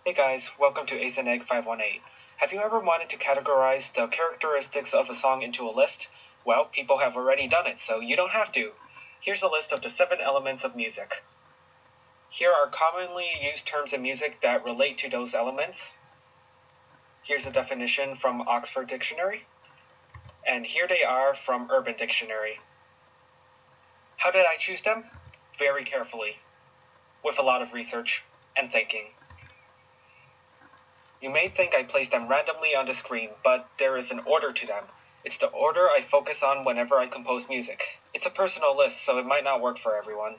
Hey guys, welcome to Ace and Egg 518. Have you ever wanted to categorize the characteristics of a song into a list? Well, people have already done it, so you don't have to. Here's a list of the 7 elements of music. Here are commonly used terms in music that relate to those elements. Here's a definition from Oxford Dictionary. And here they are from Urban Dictionary. How did I choose them? Very carefully, with a lot of research and thinking. You may think I placed them randomly on the screen, but there is an order to them. It's the order I focus on whenever I compose music. It's a personal list, so it might not work for everyone.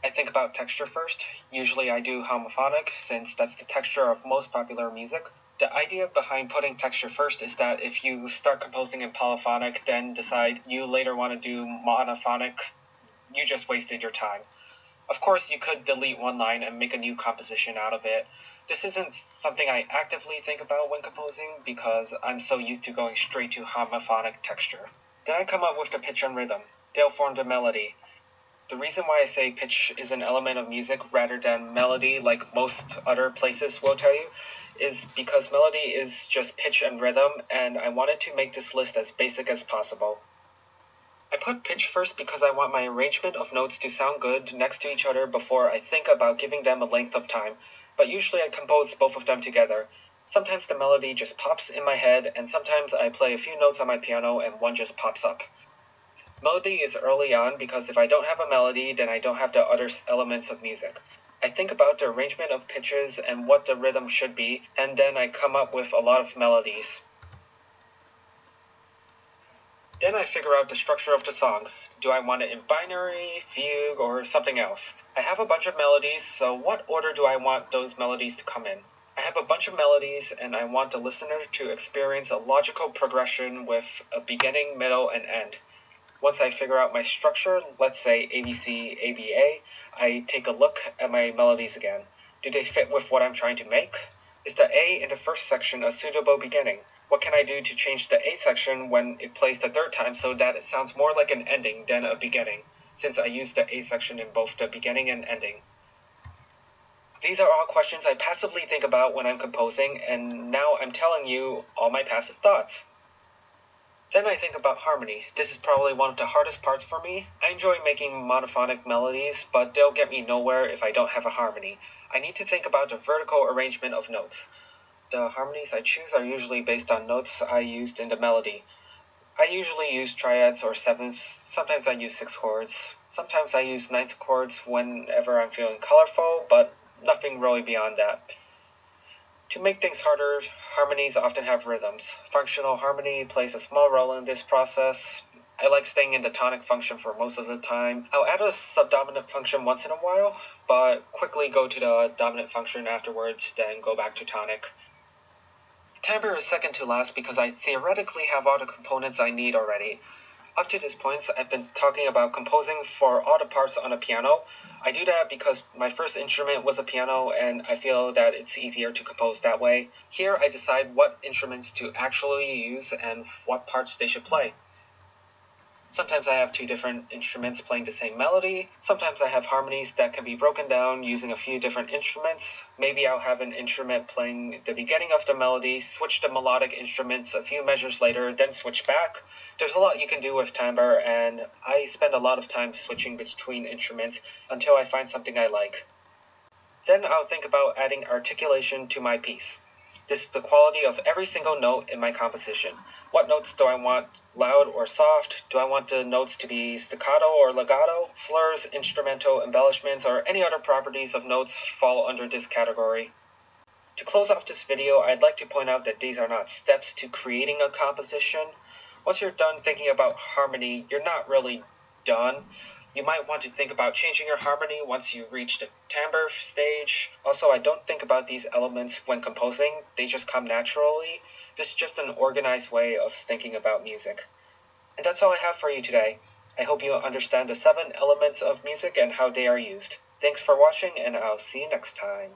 I think about texture first. Usually I do homophonic, since that's the texture of most popular music. The idea behind putting texture first is that if you start composing in polyphonic, then decide you later want to do monophonic, you just wasted your time. Of course, you could delete one line and make a new composition out of it. This isn't something I actively think about when composing because I'm so used to going straight to homophonic texture. Then I come up with the pitch and rhythm. They'll form the melody. The reason why I say pitch is an element of music rather than melody, like most other places will tell you, is because melody is just pitch and rhythm, and I wanted to make this list as basic as possible. I put pitch first because I want my arrangement of notes to sound good next to each other before I think about giving them a length of time, but usually I compose both of them together. Sometimes the melody just pops in my head, and sometimes I play a few notes on my piano and one just pops up. Melody is early on because if I don't have a melody, then I don't have the other elements of music. I think about the arrangement of pitches and what the rhythm should be, and then I come up with a lot of melodies. Then I figure out the structure of the song. Do I want it in binary, fugue, or something else? I have a bunch of melodies, so what order do I want those melodies to come in? I have a bunch of melodies, and I want the listener to experience a logical progression with a beginning, middle, and end. Once I figure out my structure, let's say ABC, ABA, I take a look at my melodies again. Do they fit with what I'm trying to make? Is the A in the first section a suitable beginning? What can I do to change the A section when it plays the third time so that it sounds more like an ending than a beginning, since I use the A section in both the beginning and ending? These are all questions I passively think about when I'm composing, and now I'm telling you all my passive thoughts. Then I think about harmony. This is probably one of the hardest parts for me. I enjoy making monophonic melodies, but they'll get me nowhere if I don't have a harmony. I need to think about the vertical arrangement of notes. The harmonies I choose are usually based on notes I used in the melody. I usually use triads or sevenths, sometimes I use 6 chords, sometimes I use 9th chords whenever I'm feeling colorful, but nothing really beyond that. To make things harder, harmonies often have rhythms. Functional harmony plays a small role in this process. I like staying in the tonic function for most of the time. I'll add a subdominant function once in a while, but quickly go to the dominant function afterwards, then go back to tonic. Timbre is second to last because I theoretically have all the components I need already. Up to this point, I've been talking about composing for all the parts on a piano. I do that because my first instrument was a piano and I feel that it's easier to compose that way. Here I decide what instruments to actually use and what parts they should play. Sometimes I have 2 different instruments playing the same melody. Sometimes I have harmonies that can be broken down using a few different instruments. Maybe I'll have an instrument playing the beginning of the melody, switch to melodic instruments a few measures later, then switch back. There's a lot you can do with timbre, and I spend a lot of time switching between instruments until I find something I like. Then I'll think about adding articulation to my piece. This is the quality of every single note in my composition. What notes do I want loud or soft? Do I want the notes to be staccato or legato? Slurs, instrumental embellishments, or any other properties of notes fall under this category. To close off this video, I'd like to point out that these are not steps to creating a composition. Once you're done thinking about harmony, you're not really done. You might want to think about changing your harmony once you reach the timbre stage. Also, I don't think about these elements when composing, they just come naturally. This is just an organized way of thinking about music. And that's all I have for you today. I hope you understand the 7 elements of music and how they are used. Thanks for watching, and I'll see you next time.